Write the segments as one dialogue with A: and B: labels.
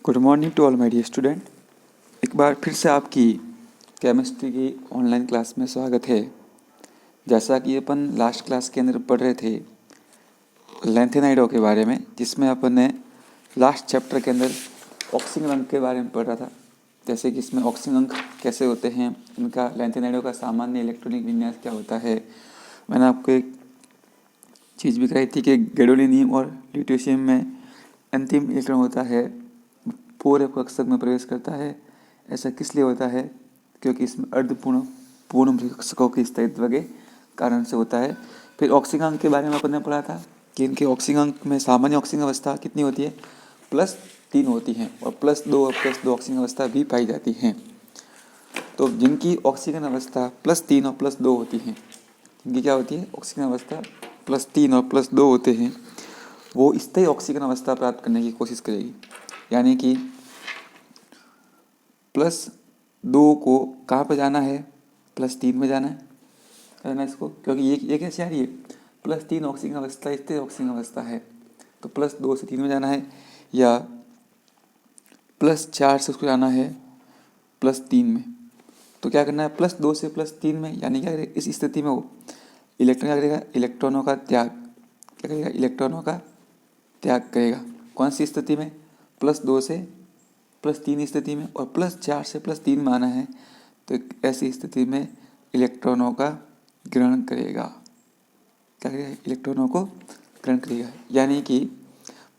A: Good morning to all my dear student. एक बार फिर से आपकी केमिस्ट्री की ऑनलाइन क्लास में स्वागत है। जैसा कि अपन लास्ट क्लास के अंदर पढ़ रहे थे लैंथेनाइडों के बारे में, जिसमें अपन ने लास्ट चैप्टर के अंदर ऑक्सीजन अंक के बारे में पढ़ रहा था। जैसे कि इसमें ऑक्सीजन अंक कैसे होते हैं, इनका लैंथेनाइडों का सामान्य इलेक्ट्रॉनिक विन्यास क्या होता है। मैंने आपको एक चीज़ भी कराई थी कि गैडोलिनियम और ल्यूटेशियम में अंतिम इलेक्ट्रॉन होता है पूरे कक्षक में प्रवेश करता है। ऐसा किस लिए होता है? क्योंकि इसमें अर्धपूर्ण पूर्ण कक्षकों के स्थायित्व के कारण से होता है। फिर ऑक्सीजन अंक के बारे में अपन ने पढ़ा था कि इनके ऑक्सीजन अंक में सामान्य ऑक्सीजन अवस्था कितनी होती है? +3 होती हैं और +2 और +2 ऑक्सीजन अवस्था भी पाई जाती हैं। तो जिनकी ऑक्सीजन अवस्था +3 और +2 होती हैं, जिनकी क्या होती है? ऑक्सीजन अवस्था +3 और +2 होते हैं, वो स्थायी ऑक्सीजन अवस्था प्राप्त करने की कोशिश करेगी। यानी कि +2 को कहाँ पर जाना है? +3 में जाना है ना इसको, क्योंकि ये कैसे आ रही है? +3 ऑक्सीजन अवस्था स्थिर ऑक्सीजन अवस्था है, तो +2 से 3 में जाना है, या +4 से उसको जाना है +3 में। तो क्या करना है? +2 से +3 में, यानी क्या करेगा? इस स्थिति में वो इलेक्ट्रॉन क्या करेगा? इलेक्ट्रॉनों का त्याग क्या करेगा? इलेक्ट्रॉनों का त्याग करेगा। कौन सी स्थिति में? +2 से +3 स्थिति में, और +4 से +3 में आना है, तो ऐसी स्थिति में इलेक्ट्रॉनों का ग्रहण करेगा। क्या करेगा? इलेक्ट्रॉनों को ग्रहण करेगा। यानी कि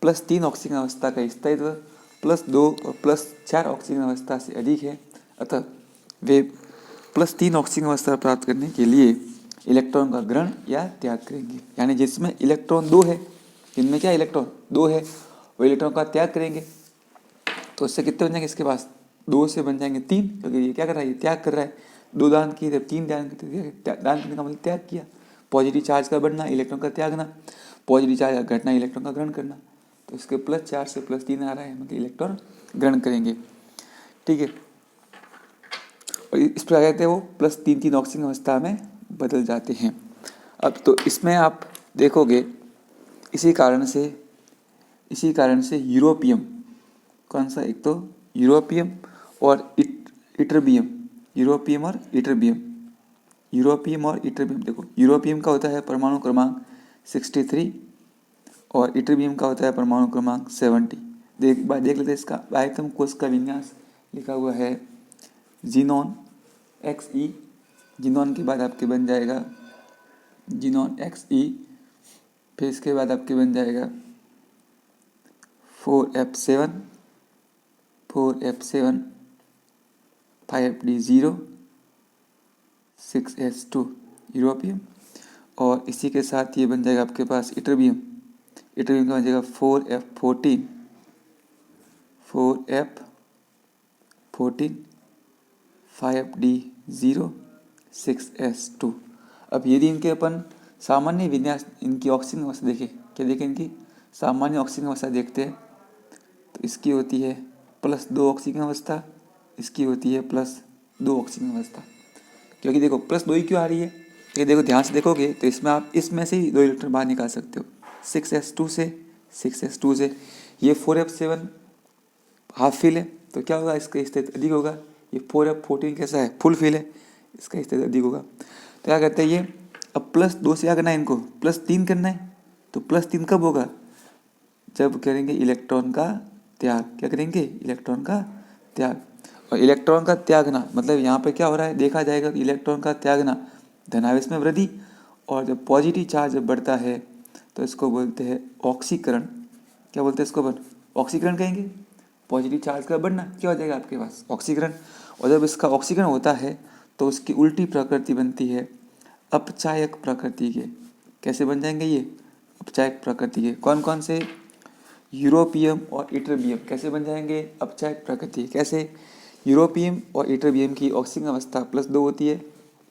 A: +3 ऑक्सीजन अवस्था का स्थायित्व +2 और +4 ऑक्सीजन अवस्था से अधिक है, अतः वे +3 ऑक्सीजन अवस्था प्राप्त करने के लिए इलेक्ट्रॉन का ग्रहण या त्याग करेंगे। यानी जिसमें इलेक्ट्रॉन 2 है, जिनमें क्या इलेक्ट्रॉन 2 है, वो इलेक्ट्रॉन का त्याग करेंगे। तो इससे कितने बन जाएंगे इसके पास? 2 से बन जाएंगे 3, क्योंकि ये क्या कर रहा है? ये त्याग कर रहा है। 2 दान किए थे, 3 दान किए थे, दान करने का मतलब त्याग किया। पॉजिटिव चार्ज का बढ़ना, इलेक्ट्रॉन का त्यागना, पॉजिटिव चार्ज का घटना, इलेक्ट्रॉन का ग्रहण करना। तो इसके +4 से +3 आ रहा है, मतलब इलेक्ट्रॉन ग्रहण करेंगे। ठीक है, और इस प्रकार कहते हैं वो +3 ऑक्सीजन अवस्था में बदल जाते हैं। अब तो इसमें आप देखोगे इसी कारण से यूरोपियम, कौन सा? एक तो यूरोपियम और इटरबियम, यूरोपियम और इटरबियम, यूरोपियम और इटरबियम। देखो, यूरोपियम का होता है परमाणु क्रमांक 63 और इटरबियम का होता है परमाणु क्रमांक 70। देख लेते हैं इसका आयतन कोश का विन्यास। लिखा हुआ है जीनोन XE, जीनोन के बाद आपके बन जाएगा जीनोन XE, फिर इसके बाद आपके बन जाएगा 4F7, 5D0, 6S2 यूरोपियम, और इसी के साथ ये बन जाएगा आपके पास इटरबियम। इटरबियम का बन जाएगा 4F14, 5D0, 6S2। अब यदि इनके अपन सामान्य विन्यास, इनकी ऑक्सीजन अवस्था देखें, क्या देखें? इनकी सामान्य ऑक्सीजन अवस्था देखते हैं, तो इसकी होती है +2 ऑक्सीजन अवस्था, इसकी होती है +2 ऑक्सीजन अवस्था। क्योंकि देखो +2 ही क्यों आ रही है? ये देखो, ध्यान से देखोगे तो इसमें आप इसमें से ही 2 इलेक्ट्रॉन बाहर निकाल सकते हो, 6S2 से। ये 4F7 हाफ फिल है, तो क्या होगा? इसका स्थिति अधिक होगा। ये 4F14 कैसा है? फुल फिल है, इसका स्थिति अधिक होगा। तो क्या कहते हैं ये? अब +2 से क्या करना है? इनको +3 करना है। तो +3 कब होगा? जब करेंगे इलेक्ट्रॉन का त्याग। क्या करेंगे? इलेक्ट्रॉन का त्याग। और इलेक्ट्रॉन का त्यागना मतलब यहाँ पे क्या हो रहा है? देखा जाएगा कि इलेक्ट्रॉन का त्यागना धनावेश में वृद्धि, और जब पॉजिटिव चार्ज जब बढ़ता है तो इसको बोलते हैं ऑक्सीकरण। क्या बोलते हैं इसको अपन? ऑक्सीकरण कहेंगे। पॉजिटिव चार्ज का बढ़ना क्या हो जाएगा आपके पास? ऑक्सीकरण। और जब इसका ऑक्सीकरण होता है तो उसकी उल्टी प्रकृति बनती है अपचायक प्रकृति के। कैसे बन जाएंगे ये? अपचायक प्रकृति के। कौन कौन से? यूरोपियम और इटरबियम कैसे बन जाएंगे? अपचायक प्रकृति। कैसे? यूरोपियम और इटरबियम की ऑक्सीजन अवस्था +2 होती है,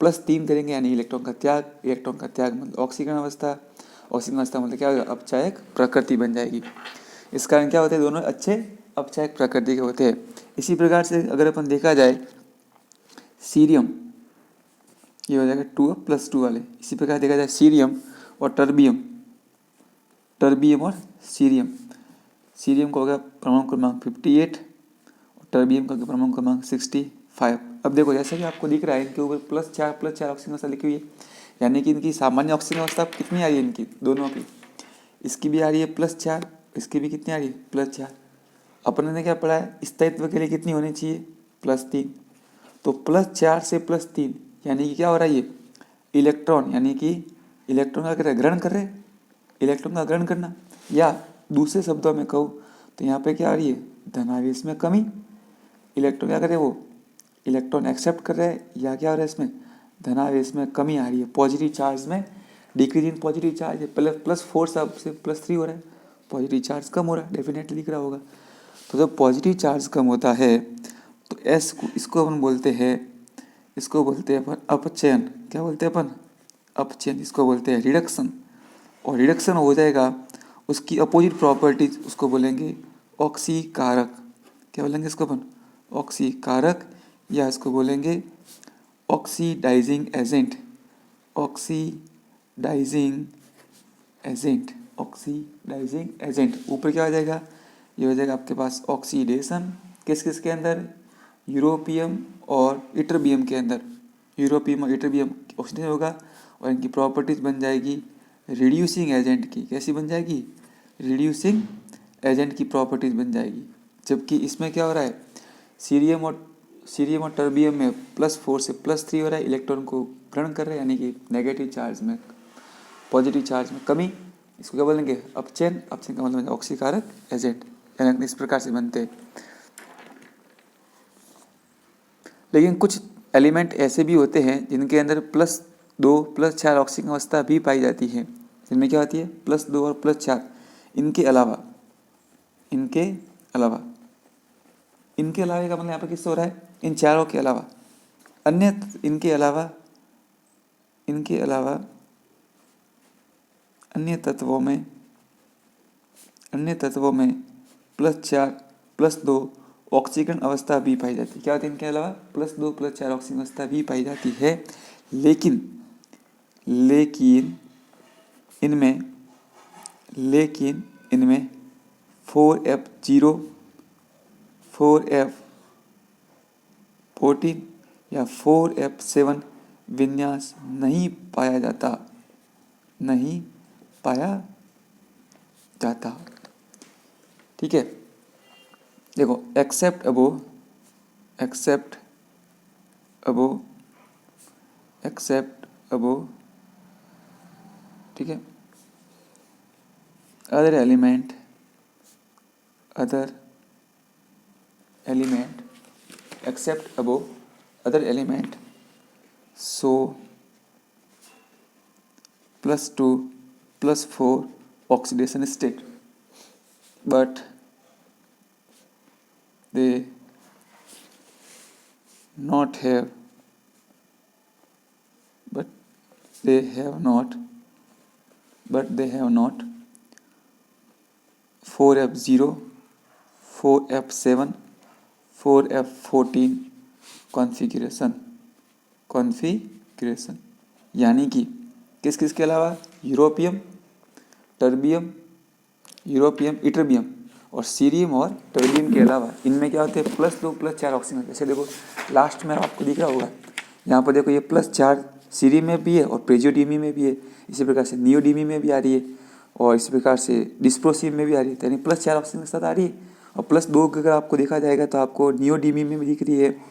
A: +3 करेंगे यानी इलेक्ट्रॉन का त्याग। इलेक्ट्रॉन का त्याग मतलब ऑक्सीकरण अवस्था, ऑक्सीजन अवस्था मतलब क्या होगा? अपचायक प्रकृति बन जाएगी। इस कारण क्या होते हैं? दोनों अच्छे अपचायक प्रकृति के होते हैं। इसी प्रकार से अगर अपन देखा जाए सीरियम, ये हो जाएगा 2+2 वाले। इसी प्रकार देखा जाए सीरियम और टर्बियम और सीरियम। सीरियम का हो गया परमाणु क्रमांक 58 और टर्बियम का परमाणु क्रमांक 65। अब देखो जैसा कि आपको दिख रहा है इनके ऊपर +4 ऑक्सीजन अवस्था लिखी हुई है, यानी कि इनकी सामान्य ऑक्सीजन अवस्था कितनी आ रही है, इनकी दोनों की, इसकी भी आ रही है +4, इसकी भी कितनी आ रही है +4। अपन ने क्या पढ़ा है, स्थायित्व के लिए कितनी होनी चाहिए +3, तो +4 से +3 यानी कि क्या हो रहा है, ये इलेक्ट्रॉन, यानी कि इलेक्ट्रॉन का ग्रहण कर रहे हैं, इलेक्ट्रॉन का ग्रहण करना, या दूसरे शब्दों में कहूँ तो यहाँ पे क्या आ रही है धनावेश में कमी। इलेक्ट्रॉन क्या कर रहे हैं, वो इलेक्ट्रॉन एक्सेप्ट कर रहे हैं, या क्या हो रहा है इसमें धनावेश में कमी आ रही है। पॉजिटिव चार्ज में डिक्रीज इन पॉजिटिव चार्ज, +4 से +3 हो रहा है, पॉजिटिव चार्ज कम हो रहा है, डेफिनेटली दिख रहा होगा। तो जब पॉजिटिव चार्ज कम होता है तो एस को, इसको अपन बोलते हैं, इसको बोलते हैं अपन अपचयन। क्या बोलते हैं अपन, अपचयन। इसको बोलते हैं रिडक्शन। और रिडक्शन हो जाएगा, उसकी अपोजिट प्रॉपर्टीज उसको बोलेंगे ऑक्सीकारक। क्या बोलेंगे इसको अपन, ऑक्सीकारक, या इसको बोलेंगे oxidising agent, oxidising agent, oxidising agent. ऊपर क्या हो जाएगा, ये हो जाएगा आपके पास ऑक्सीडेशन, किस किस के अंदर, यूरोपियम और इटरबियम के अंदर, यूरोपियम और इटरबियम ऑक्सीडेशन होगा, और इनकी प्रॉपर्टीज बन जाएगी रिड्यूसिंग एजेंट की। कैसी बन जाएगी, रिड्यूसिंग एजेंट की प्रॉपर्टीज बन जाएगी। जबकि इसमें क्या हो रहा है, सीरियम और टर्बियम में +4 से +3 हो रहा है, इलेक्ट्रॉन को ग्रहण कर रहे हैं, यानी कि नेगेटिव चार्ज में पॉजिटिव चार्ज में कमी। इसको क्या बोलेंगे, अपचयन। अपचयन का मतलब ऑक्सीकारक एजेंट, यानी इस प्रकार से बनते हैं। लेकिन कुछ एलिमेंट ऐसे भी होते हैं जिनके अंदर +2 +4 ऑक्सीजन अवस्था भी पाई जाती है। जिनमें क्या होती है +2 और +4। इनके अलावा का मतलब यहाँ पर किससे हो रहा है, इन चारों के अलावा अन्य, इनके अलावा अन्य तत्वों में +4 +2 ऑक्सीकरण अवस्था भी पाई जाती है। क्या होती है इनके अलावा, +2 +4 ऑक्सीजन अवस्था भी पाई जाती है। लेकिन इनमें 4f0 4f14 या 4f7 विन्यास नहीं पाया जाता। ठीक है, देखो एक्सेप्ट अबो, ठीक है, other element accept above other element so +2 +4 oxidation state, but they have not 4f0 4f7 4f14 configuration. यानी कि किस किस के अलावा, यूरोपियम इटरबियम और सीरियम और टर्बियम के अलावा इनमें क्या होते हैं +2 +4 ऑक्सीजन। जैसे देखो लास्ट में आपको दिख रहा होगा, यहाँ पर देखो ये +4 सीरियम में भी है और प्रेजियोडीमी में भी है, इसी प्रकार से नियोडीमी में भी आ रही है, और इसी प्रकार से डिस्प्रोसियम में भी आ रही है। यानी +4 ऑक्सीजन के साथ आ रही है। और +2 अगर आपको देखा जाएगा तो आपको नियोडीमी में भी दिख रही है,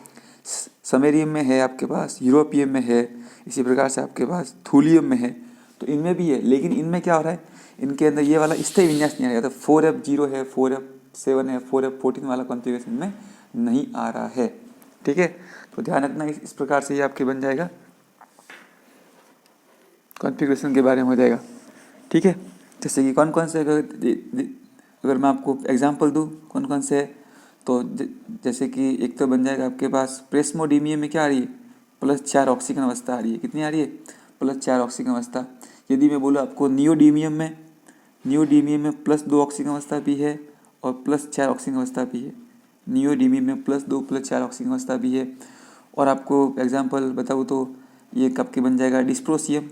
A: समेरियम में है, आपके पास यूरोपियम में है, इसी प्रकार से आपके पास थूलियम में है, तो इनमें भी है। लेकिन इनमें क्या हो रहा है, इनके अंदर ये वाला स्थायी विन्यास नहीं आ रहा, तो 4f0 है, 4f7 है, 4f14 वाला कॉन्फ़िगरेशन में नहीं आ रहा है। ठीक है, तो ध्यान रखना, इस प्रकार से ये आपके बन जाएगा, कॉन्फ़िगरेशन के बारे में हो जाएगा। ठीक है, जैसे कि कौन कौन से, अगर मैं आपको एग्जांपल दूं कौन कौन से है, तो जैसे कि एक तो बन जाएगा आपके पास प्रेस्मोडीमियम में क्या आ रही है, +4 ऑक्सीजन अवस्था आ रही है। कितनी आ रही है, +4 ऑक्सीजन अवस्था। यदि मैं बोलूँ आपको नियोडीमियम में +2 ऑक्सीजन अवस्था भी है और +4 ऑक्सीजन अवस्था भी है। नियोडीमियम में +2 +4 ऑक्सीजन अवस्था भी है। और आपको एग्जांपल बताऊँ तो ये कब के बन जाएगा, डिस्प्रोसियम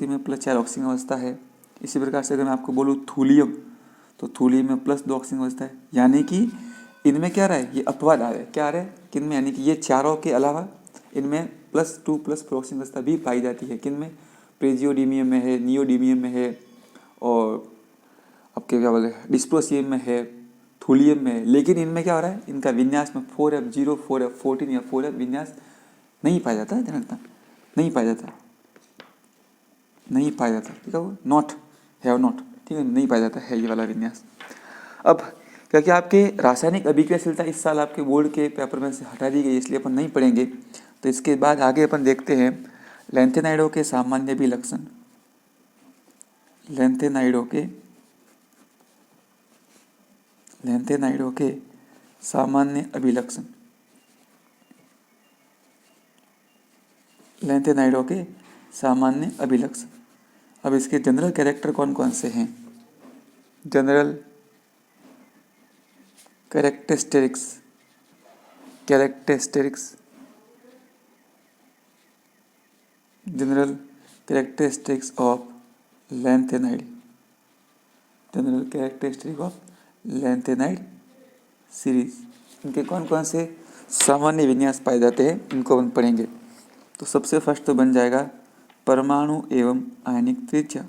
A: में +4 ऑक्सीजन अवस्था है। इसी प्रकार से अगर मैं आपको बोलूँ थूलियम तो थूलियम में +2 ऑक्सीजन अवस्था है, यानी कि इनमें क्या रहा है, ये अपवाद आ रहा है, क्या आ रहा है किन में, यानी कि ये चारों के अलावा इनमें +2 + ऑक्सीजन अवस्था भी पाई जाती है। किन में, प्रेजियोडीमियम में है, नियोडीमियम में है, और आपके क्या बोलते हैं डिस्प्रोसियम में है, थूलियम में है। लेकिन इनमें क्या हो रहा है, इनका विन्यास में 4f0, 4f14 या 4f विन्यास नहीं पाया जाता है, ध्यान रखना, नहीं पाया जाता, नहीं पाया जाता, ठीक है, वो नॉट हैव नॉट, ठीक है, नहीं पाया जाता है ये वाला विन्यास। अब क्योंकि आपके रासायनिक अभिक्रियाशीलता इस साल आपके बोर्ड के पेपर में से हटा दी गई, इसलिए अपन नहीं पढ़ेंगे। तो इसके बाद आगे अपन देखते हैं लैंथेनाइडों के सामान्य अभिलक्षण। लैंथेनाइडों के सामान्य अभिलक्षण। लैंथेनाइडों के सामान्य अभिलक्षण। अब इसके जनरल कैरेक्टर कौन कौन से हैं? General characteristics general characteristics of lanthanide. General characteristic of lanthanide series. इनके कौन कौन से सामान्य विन्यास पाए जाते हैं, इनको हम पढ़ेंगे। तो सबसे फर्स्ट तो बन जाएगा परमाणु एवं आयनिक त्रिज्या।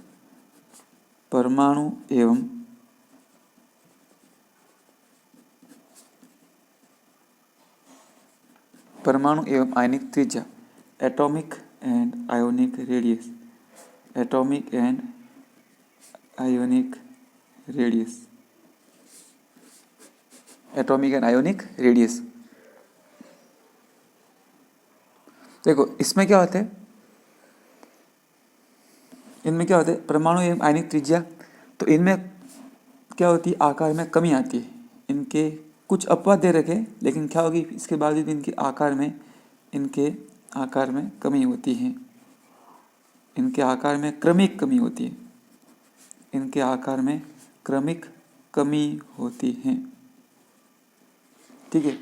A: परमाणु एवं आयनिक त्रिज्या, atomic and ionic radius. Atomic and ionic radius. Atomic and ionic radius. देखो इसमें क्या होता है, इनमें क्या होता है, परमाणु एवं आयनिक त्रिज्या, तो इनमें क्या होती है, आकार में कमी आती है। इनके कुछ अपवाद दे रखे, लेकिन क्या होगी, इसके बावजूद इनके आकार में कमी होती है। इनके आकार में क्रमिक कमी होती है। इनके आकार में क्रमिक कमी होती है, ठीक है।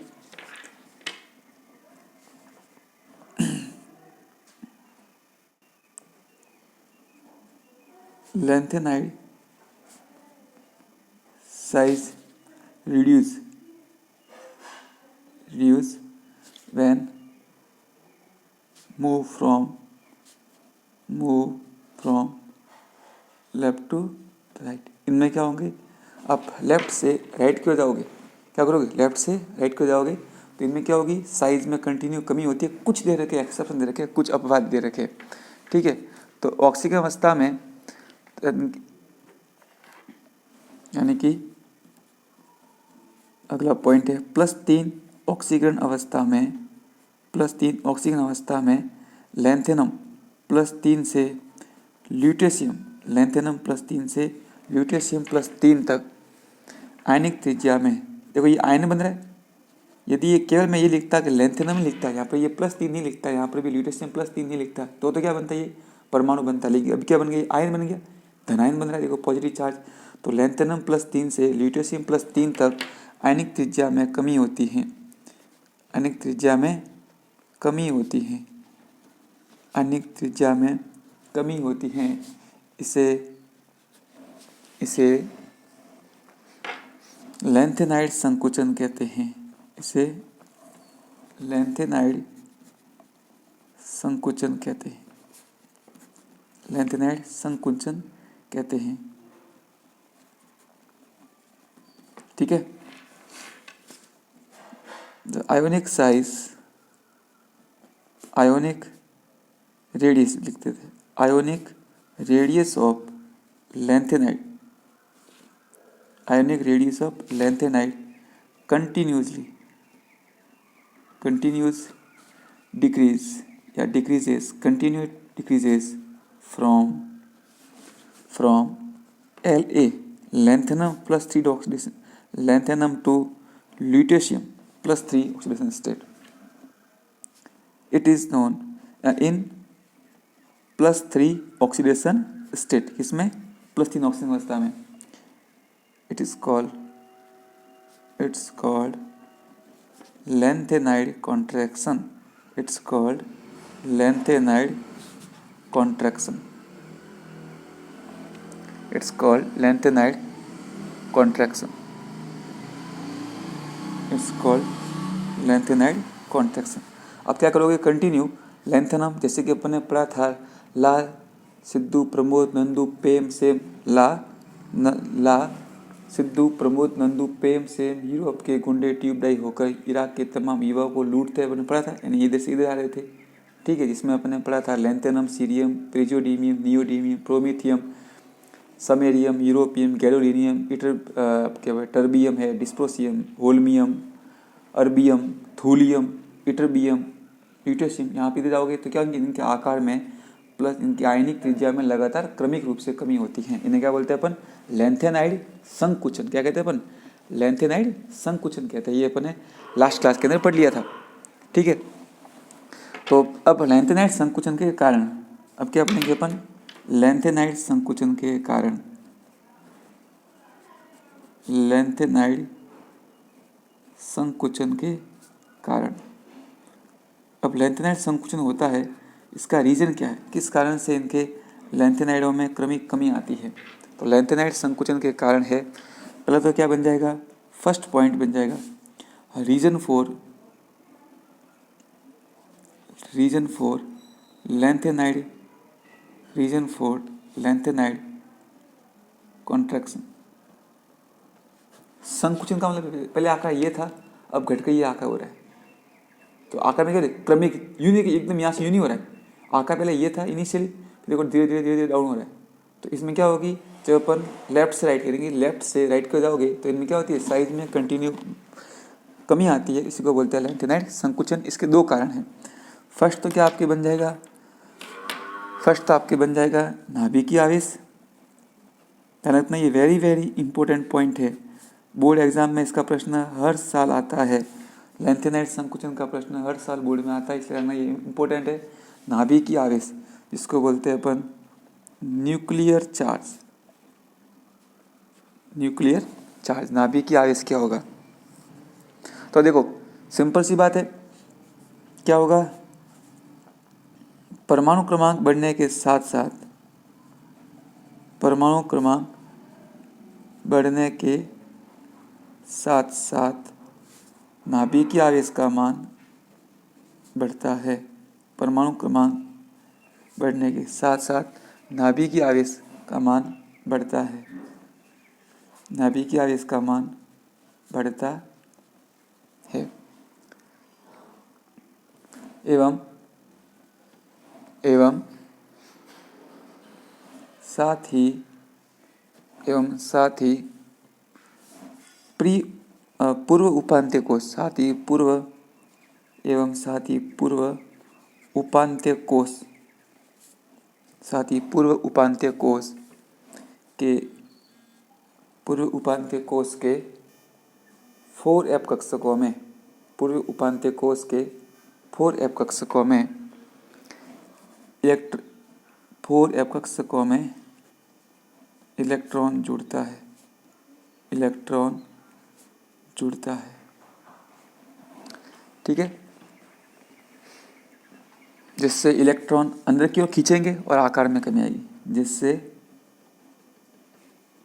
A: Lanthanide size reduce when move from left to right. इनमें क्या होंगे, आप लेफ्ट से राइट की ओर जाओगे, क्या करोगे, लेफ्ट से राइट की ओर जाओगे, तो इनमें क्या होगी, साइज में कंटिन्यू कमी होती है। कुछ दे रखे एक्सेप्शन दे रखे, कुछ अपवाद दे रखे, ठीक है। तो ऑक्सीजन अवस्था में यानी कि अगला पॉइंट है +3 ऑक्सीकरण अवस्था में, +3 ऑक्सीकरण अवस्था में लैंथेनम +3 से ल्यूटेशियम, लैंथेनम +3 से ल्यूटेशियम +3 तक आयनिक त्रिज्या में, देखो ये आयन बन रहा है। यदि ये केवल मैं ये लिखता कि लैंथेनम लिखता है, यहाँ पर ये +3 नहीं लिखता, यहाँ पर भी ल्यूटेशियम +3 नहीं लिखता, तो क्या बनता है, ये परमाणु बनता है। लेकिन अब क्या बन गया, आयन बन गया, धनायन बन रहा है, देखो पॉजिटिव चार्ज। तो लैंथेनम +3 से ल्यूटेशियम +3 तक आयनिक त्रिज्या में कमी होती है। आयनिक त्रिज्या में कमी होती है। आयनिक त्रिज्या में कमी होती है। इसे लैंथेनाइड संकुचन कहते हैं। इसे लैंथेनाइड संकुचन कहते हैं। लैंथेनाइड संकुचन कहते हैं, ठीक है। The ionic size, ionic radius लिखते थे, ionic radius of lanthanide, ionic radius of lanthanide continuous decrease या decreases, continue decreases from La lanthanum +3 oxidation, lanthanum to lutetium +3 oxidation state. It is known in +3 oxidation state, इसमें +3 oxygen अवस्था में, it's called lanthanide contraction. It's called lanthanide contraction. It's called lanthanide contraction, it's called lanthanide contraction. अब क्या करोगे, continue lanthanum, जैसे कि अपन ने पढ़ा था, ला सिद्धू प्रमोद नंदू पेम सेम, ला सिद्धू प्रमोद नंदू पेम सेम यूरोप के गुंडे ट्यूबडाई होकर इराक के तमाम युवाओं को लूटते, अपन ने पढ़ा था, यानी इधर से इधर आ रहे थे। ठीक है, जिसमें अपन ने पढ़ा था lanthanum, cerium, praseodymium, neodymium, promethium, samarium, europium, gadolinium, terbium है, dysprosium, holmium, erbium, thulium, ytterbium, lutetium. यहाँ पे जाओगे तो क्या होंगे, इनके आकार में प्लस इनकी आयनिक त्रिज्या में लगातार क्रमिक रूप से कमी होती है। इन्हें क्या बोलते हैं अपन, लेंथेनाइड संकुचन। क्या कहते हैं अपन, लेंथेनाइड संकुचन कहते हैं। ये अपन ने लास्ट क्लास के अंदर पढ़ लिया था। ठीक है, तो अब लेंथेनाइड संकुचन के कारण, अब क्या पढ़ेंगे अपन, लेंथेनाइड संकुचन के कारण, लेंथेनाइड संकुचन के कारण। अब लेंथेनाइड संकुचन होता है, इसका रीजन क्या है, किस कारण से इनके लेंथेनाइडों में क्रमिक कमी आती है। तो लेंथेनाइड संकुचन के कारण है, पहले तो क्या बन जाएगा, फर्स्ट पॉइंट बन जाएगा रीजन फॉर लेंथेनाइड कॉन्ट्रैक्शन। संकुचन का मतलब पहले आकार ये था, अब घट के ये आकार हो रहा है। तो आकार में क्या क्रमिक, यूनिक, एकदम यहाँ से यूनिक हो रहा है। आकार पहले ये था इनिशियली, देखो धीरे धीरे डाउन हो रहा है। तो इसमें क्या होगी, जब अपन लेफ्ट से राइट करेंगे, लेफ्ट से राइट को जाओगे तो इनमें क्या होती है, साइज में कंटिन्यू कमी आती है। इसी को बोलते हैं लेंथेनाइड संकुचन। इसके दो कारण हैं। फर्स्ट तो क्या आपके बन जाएगा, नाभिकीय आवेश। ध्यान रखना, ये वेरी वेरी इंपॉर्टेंट पॉइंट है। बोर्ड एग्जाम में इसका प्रश्न हर साल आता है। लेंथेनाइड संकुचन का प्रश्न हर साल बोर्ड में आता है, इसलिए ये इंपॉर्टेंट है। नाभिकीय आवेश, जिसको बोलते हैं अपन न्यूक्लियर चार्ज। नाभिकीय आवेश क्या होगा, तो देखो सिंपल सी बात है, क्या होगा, परमाणु क्रमांक बढ़ने के साथ साथ नाभिकीय आवेश का मान बढ़ता है। परमाणु क्रमांक बढ़ने के साथ साथ नाभिकीय आवेश का मान बढ़ता है। नाभिकीय आवेश का मान बढ़ता है। एवं साथ ही पूर्व उपांत्य कोश के 4f कक्षकों में, पूर्व उपांत्य कोश के 4f कक्षकों में इलेक्ट्रॉन जुड़ता है। ठीक है, जिससे इलेक्ट्रॉन अंदर की ओर खींचेंगे और आकार में कमी आएगी।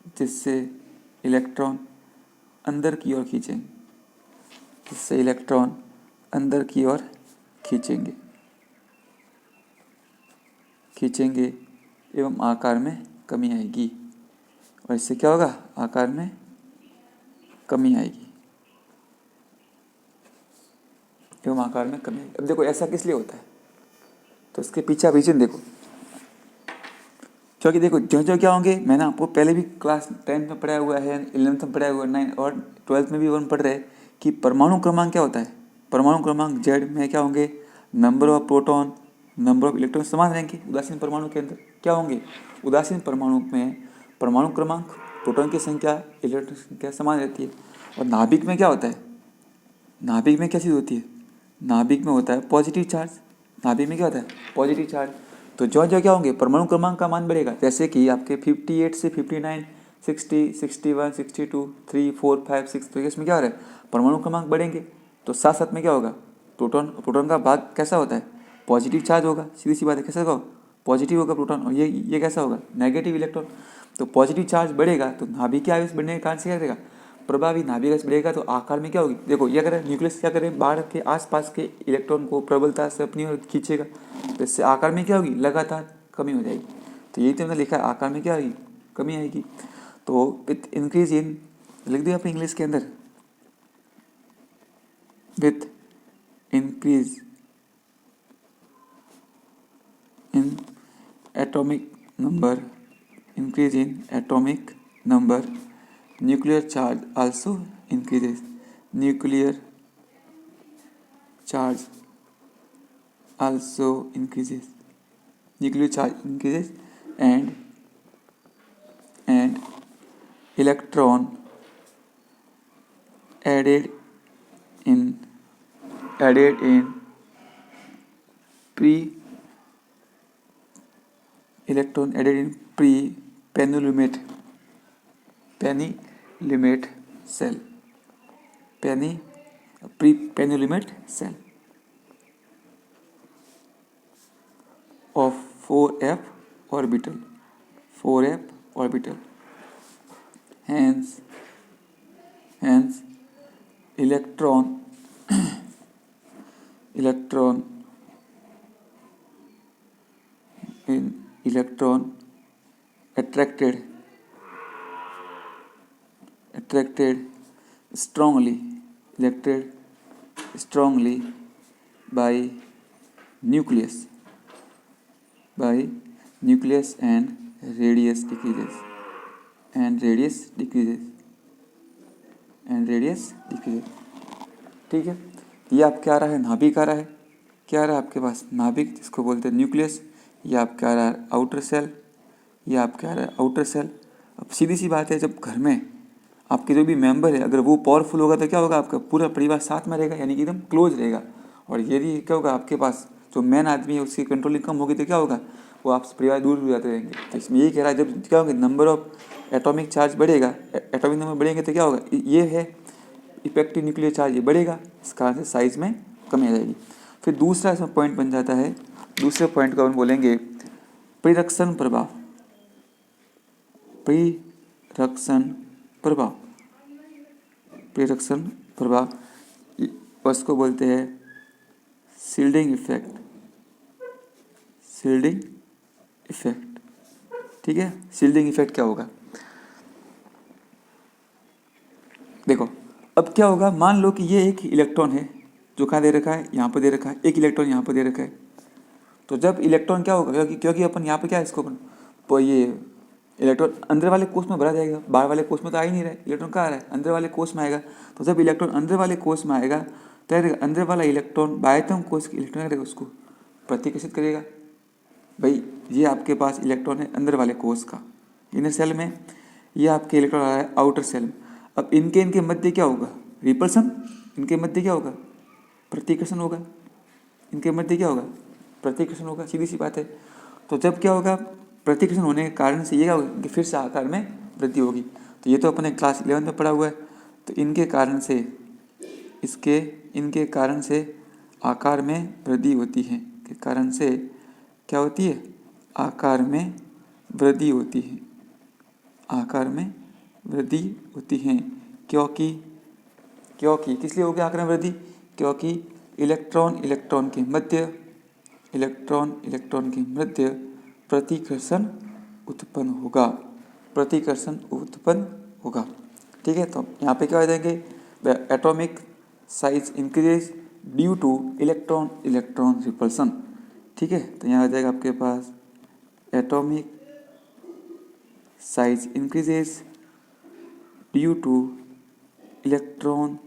A: जिससे इलेक्ट्रॉन अंदर की ओर खींचेंगे एवं आकार में कमी आएगी। और इससे क्या होगा, आकार में कमी आएगी एवं आकार में कमी आएगी। अब देखो ऐसा किस लिए होता है, तो इसके पीछे रीजन देखो। क्योंकि देखो जो क्या होंगे, मैंने आपको पहले भी क्लास 10 में पढ़ाया हुआ है, 11th में पढ़ाया हुआ है, 9 और 12th में भी वन पढ़ रहे हैं कि परमाणु क्रमांक क्या होता है। परमाणु क्रमांक Z में क्या होंगे, number of proton, number of electron समान रहेंगे। उदासीन परमाणु के अंदर क्या होंगे, उदासीन परमाणु में परमाणु क्रमांक, प्रोटॉन की संख्या, इलेक्ट्रॉन की संख्या समान रहती है। और नाभिक में क्या होता है, नाभिक में क्या चीज़ होती है, नाभिक में होता है पॉजिटिव चार्ज। नाभिक में क्या होता है, पॉजिटिव चार्ज। तो जो क्या होंगे, परमाणु क्रमांक का मान बढ़ेगा। जैसे कि आपके 58 से 59, 60, 61, 62, 3, 4, 5, 6, तो इसमें क्या हो रहा है, परमाणु क्रमांक बढ़ेंगे। तो साथ साथ में क्या होगा, प्रोटॉन का भाग कैसा होता है, पॉजिटिव चार्ज होगा। सीधी सी बात है, कैसा होगा, पॉजिटिव होगा प्रोटॉन। और ये कैसा होगा, नेगेटिव इलेक्ट्रॉन। तो पॉजिटिव चार्ज बढ़ेगा तो नाभिक के आवेश बढ़ने के कारण से क्या करेगा, प्रभावी नाभिक आवेश बढ़ेगा तो आकार में क्या होगी, देखो ये करें न्यूक्लियस क्या करें, बाहर के आसपास के इलेक्ट्रॉन को प्रबलता से अपनी ओर खींचेगा, तो इससे आकार में क्या होगी, लगातार कमी हो जाएगी। तो यही तो हमने लिखा है, आकार में क्या होगी, कमी आएगी। तो विथ इंक्रीज इन, लिख दिया अपने इंग्लिश के अंदर, with increase in atomic number, increase in atomic number, nuclear charge also increases, nuclear charge also increases, nuclear charge increases and electron added in pre electron added in penultimate cell, penultimate cell of 4f orbital, hence electron attracted strongly by nucleus and radius decreases. ठीक है, ये आप क्या आ रहा है, नाभिक आ रहा है, क्या आ रहा है आपके पास, नाभिक जिसको बोलते हैं न्यूक्लियस, ये आपका आ रहा है आउटर सेल, ये आपका आ रहा है आउटर सेल। अब सीधी सी बात है, जब घर में आपके जो भी मेंबर है अगर वो पावरफुल होगा तो क्या होगा, आपका पूरा परिवार साथ में रहेगा, यानी कि एकदम क्लोज रहेगा। और यदि क्या होगा, आपके पास जो मेन आदमी है उसकी कंट्रोलिंग कम होगी तो क्या होगा, वो आपसे परिवार दूर हो जाते रहेंगे। तो इसमें यही कह रहा है, जब क्या होगा, नंबर ऑफ एटॉमिक चार्ज बढ़ेगा, एटॉमिक नंबर बढ़ेंगे तो क्या होगा, ये है इफेक्टिव न्यूक्लियर चार्ज, ये बढ़ेगा, इस कारण से साइज में कमी आ जाएगी। फिर दूसरा इसमें पॉइंट बन जाता है, दूसरे पॉइंट को हम बोलेंगे परिरक्षण प्रभाव। परिरक्षण प्रभाव उसको बोलते हैं शील्डिंग इफेक्ट। ठीक है, शील्डिंग इफेक्ट क्या होगा, देखो अब क्या होगा, मान लो कि ये एक इलेक्ट्रॉन है जो कहाँ दे रखा है, यहाँ पर दे रखा है, एक इलेक्ट्रॉन यहाँ पर दे रखा है। तो जब इलेक्ट्रॉन क्या होगा, क्योंकि अपन यहाँ पे क्या है इसको, तो ये इलेक्ट्रॉन अंदर वाले कोष में भरा जाएगा, बाहर वाले कोष में तो आ ही नहीं रहा है, इलेक्ट्रॉन कहाँ आ रहा है, अंदर वाले कोष में आएगा। तो जब इलेक्ट्रॉन अंदर वाले कोष में आएगा तो अंदर वाला इलेक्ट्रॉन बाह्यतम कोष के इलेक्ट्रॉन करेगा, उसको प्रतिकर्षित करेगा। भाई ये आपके पास इलेक्ट्रॉन है अंदर वाले कोष का, इनर सेल में, ये आपके इलेक्ट्रॉन आ रहा है आउटर सेल में। अब इनके मध्य क्या होगा, रिपल्सन, इनके मध्य क्या होगा, प्रतिकर्षण होगा, इनके मध्य क्या होगा, प्रतिकर्षण होगा, सीधी सी बात है। तो जब क्या होगा, प्रतिकर्षण होने के कारण से ये क्या होगा कि फिर से आकार में वृद्धि होगी। तो ये तो अपने क्लास 11 में पढ़ा हुआ है। तो इनके कारण से आकार में वृद्धि होती है, के कारण से क्या होती है, आकार में वृद्धि होती है, क्योंकि किस लिए होगी आकार में वृद्धि, क्योंकि इलेक्ट्रॉन के मध्य प्रतिकर्षण उत्पन्न होगा। ठीक है, तो यहाँ पे क्या हो जाएंगे, atomic size increases due to electron repulsion. ठीक है, तो यहाँ आ जाएगा आपके पास atomic size increases due to electron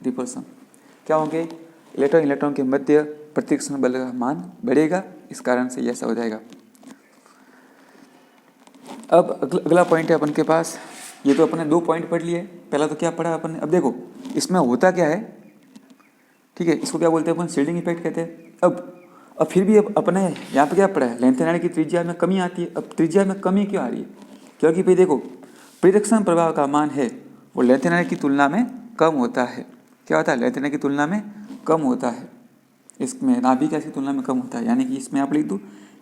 A: repulsion. क्या होंगे, इलेक्ट्रॉन के मध्य प्रतिकर्षण बल का मान बढ़ेगा, इस कारण से ऐसा हो जाएगा। अब अगला पॉइंट है अपन के पास, ये तो अपने 2 पॉइंट पढ़ लिए, पहला तो क्या पढ़ा अपन ने। अब देखो इसमें होता क्या है, ठीक है, इसको क्या बोलते हैं अपन, शील्डिंग इफेक्ट कहते हैं। अब फिर भी अपने यहाँ पे क्या पढ़ा है, लेंथेनाइड की त्रिज्या में कमी आती है। अब त्रिज्या में कमी क्यों आ रही है, क्योंकि भाई देखो परिरक्षण प्रभाव का मान है वो लेंथेनाइड की तुलना में कम होता है। क्या होता है, लेंथेनाइड की तुलना में कम होता है। इसमें नाभिक गैस की तुलना में कम होता है। यानी कि इसमें आप लिख दूँ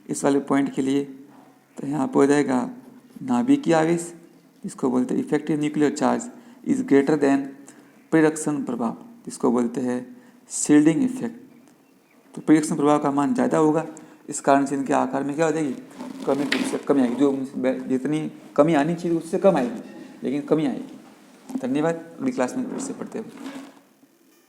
A: इस वाले पॉइंट के लिए, तो यहाँ पर हो जाएगा नाभिकीय आवेश, इसको बोलते हैं effective nuclear charge is greater than prediction प्रभाव, जिसको बोलते हैं शील्डिंग इफेक्ट। तो प्रिडक्शन प्रभाव का मान ज़्यादा होगा, इस कारण से इनके आकार में क्या हो जाएगी, कमी आएगी। जो जितनी कमी आनी चाहिए उससे कम आएगी, लेकिन कमी आएगी। धन्यवाद। अगली क्लास में फिर से पढ़ते हैं।